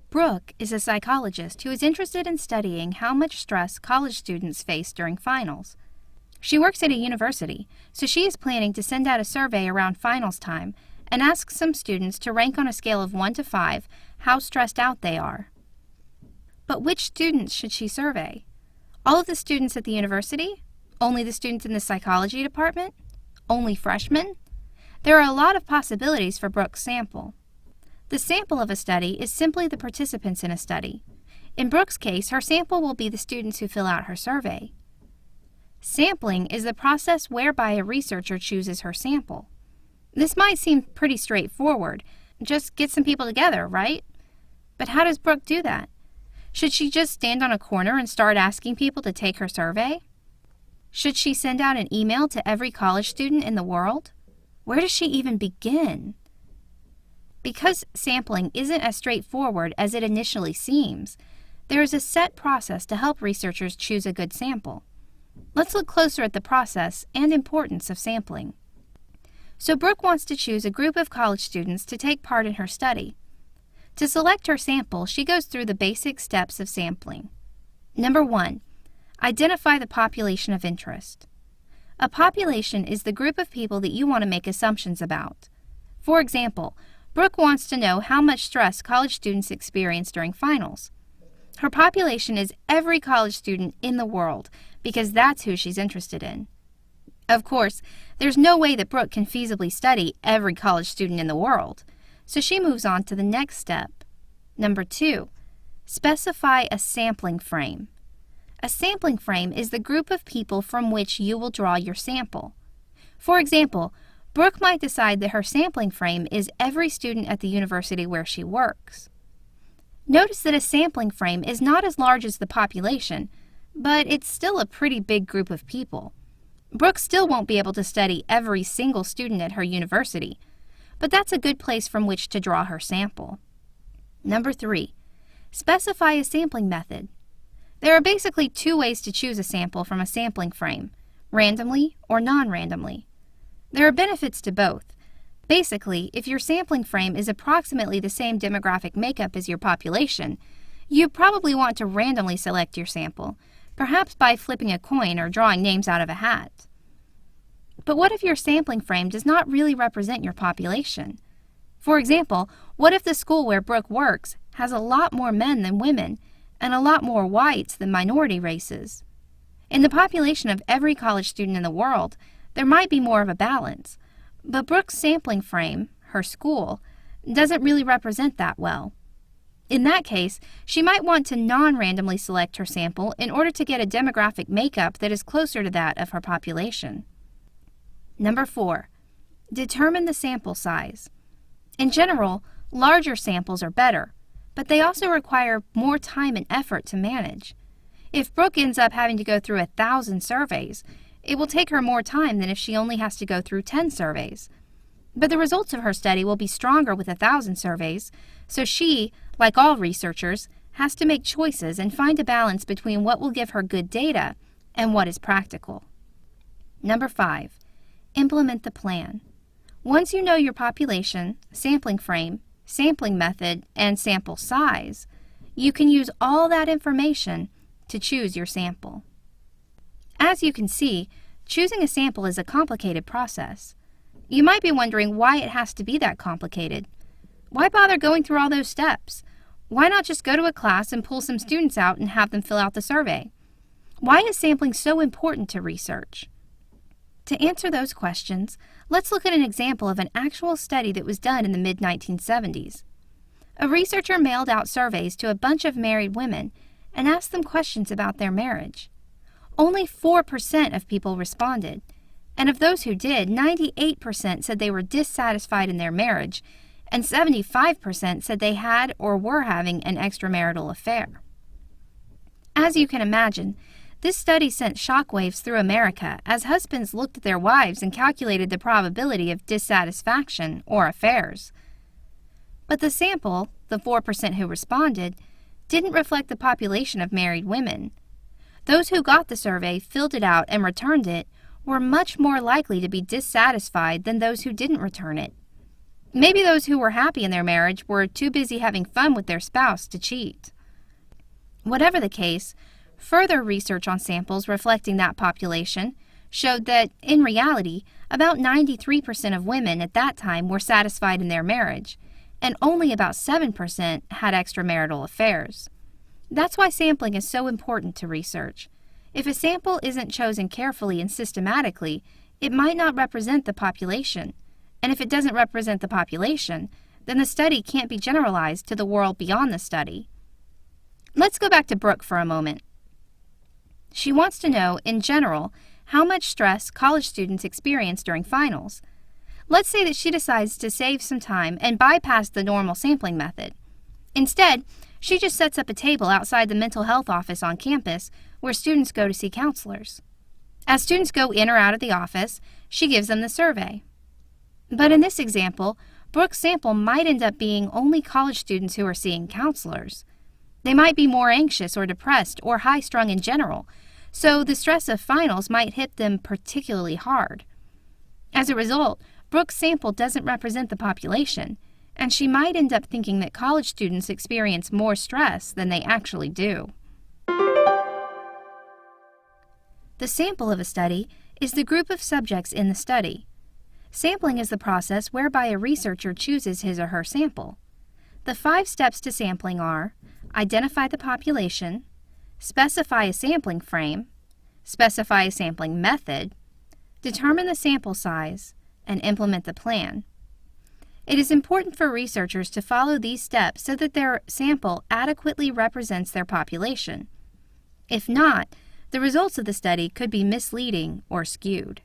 Brooke is a psychologist who is interested in studying how much stress college students face during finals. She works at a university, so she is planning to send out a survey around finals time and ask some students to rank on a scale of 1 to 5 how stressed out they are. But which students should she survey? All of the students at the university? Only the students in the psychology department? Only freshmen? There are a lot of possibilities for Brooke's sample. The sample of a study is simply the participants in a study. In Brooke's case, her sample will be the students who fill out her survey. Sampling is the process whereby a researcher chooses her sample. This might seem pretty straightforward. Just get some people together, right? But how does Brooke do that? Should she just stand on a corner and start asking people to take her survey? Should she send out an email to every college student in the world? Where does she even begin? Because sampling isn't as straightforward as it initially seems, there is a set process to help researchers choose a good sample. Let's look closer at the process and importance of sampling. So Brooke wants to choose a group of college students to take part in her study. To select her sample, she goes through the basic steps of sampling. Number 1. Identify the population of interest. A population is the group of people that you want to make assumptions about. For example, Brooke wants to know how much stress college students experience during finals. Her population is every college student in the world because that's who she's interested in. Of course, there's no way that Brooke can feasibly study every college student in the world, so she moves on to the next step. Number 2, specify a sampling frame. A sampling frame is the group of people from which you will draw your sample. For example, Brooke might decide that her sampling frame is every student at the university where she works. Notice that a sampling frame is not as large as the population, but it's still a pretty big group of people. Brooke still won't be able to study every single student at her university, but that's a good place from which to draw her sample. Number 3, specify a sampling method. There are basically 2 ways to choose a sample from a sampling frame, randomly or non-randomly. There are benefits to both. Basically, if your sampling frame is approximately the same demographic makeup as your population, you probably want to randomly select your sample, perhaps by flipping a coin or drawing names out of a hat. But what if your sampling frame does not really represent your population? For example, what if the school where Brooke works has a lot more men than women and a lot more whites than minority races? In the population of every college student in the world, there might be more of a balance, but Brooke's sampling frame, her school, doesn't really represent that well. In that case, she might want to non-randomly select her sample in order to get a demographic makeup that is closer to that of her population. Number 4, determine the sample size. In general, larger samples are better, but they also require more time and effort to manage. If Brooke ends up having to go through 1,000 surveys, it will take her more time than if she only has to go through 10 surveys. But the results of her study will be stronger with 1,000 surveys, so she, like all researchers, has to make choices and find a balance between what will give her good data and what is practical. Number 5, implement the plan. Once you know your population, sampling frame, sampling method, and sample size, you can use all that information to choose your sample. As you can see, choosing a sample is a complicated process. You might be wondering why it has to be that complicated. Why bother going through all those steps? Why not just go to a class and pull some students out and have them fill out the survey? Why is sampling so important to research? To answer those questions, let's look at an example of an actual study that was done in the mid-1970s. A researcher mailed out surveys to a bunch of married women and asked them questions about their marriage. Only 4% of people responded, and of those who did, 98% said they were dissatisfied in their marriage, and 75% said they had or were having an extramarital affair. As you can imagine, this study sent shockwaves through America as husbands looked at their wives and calculated the probability of dissatisfaction or affairs. But the sample, the 4% who responded, didn't reflect the population of married women. Those who got the survey, filled it out, and returned it were much more likely to be dissatisfied than those who didn't return it. Maybe those who were happy in their marriage were too busy having fun with their spouse to cheat. Whatever the case, further research on samples reflecting that population showed that, in reality, about 93% of women at that time were satisfied in their marriage, and only about 7% had extramarital affairs. That's why sampling is so important to research. If a sample isn't chosen carefully and systematically, it might not represent the population. And if it doesn't represent the population, then the study can't be generalized to the world beyond the study. Let's go back to Brooke for a moment. She wants to know, in general, how much stress college students experience during finals. Let's say that she decides to save some time and bypass the normal sampling method. Instead, she just sets up a table outside the mental health office on campus where students go to see counselors. As students go in or out of the office, she gives them the survey. But in this example, Brooke's sample might end up being only college students who are seeing counselors. They might be more anxious or depressed or high-strung in general, so the stress of finals might hit them particularly hard. As a result, Brooke's sample doesn't represent the population, and she might end up thinking that college students experience more stress than they actually do. The sample of a study is the group of subjects in the study. Sampling is the process whereby a researcher chooses his or her sample. The 5 steps to sampling are: identify the population, specify a sampling frame, specify a sampling method, determine the sample size, and implement the plan. It is important for researchers to follow these steps so that their sample adequately represents their population. If not, the results of the study could be misleading or skewed.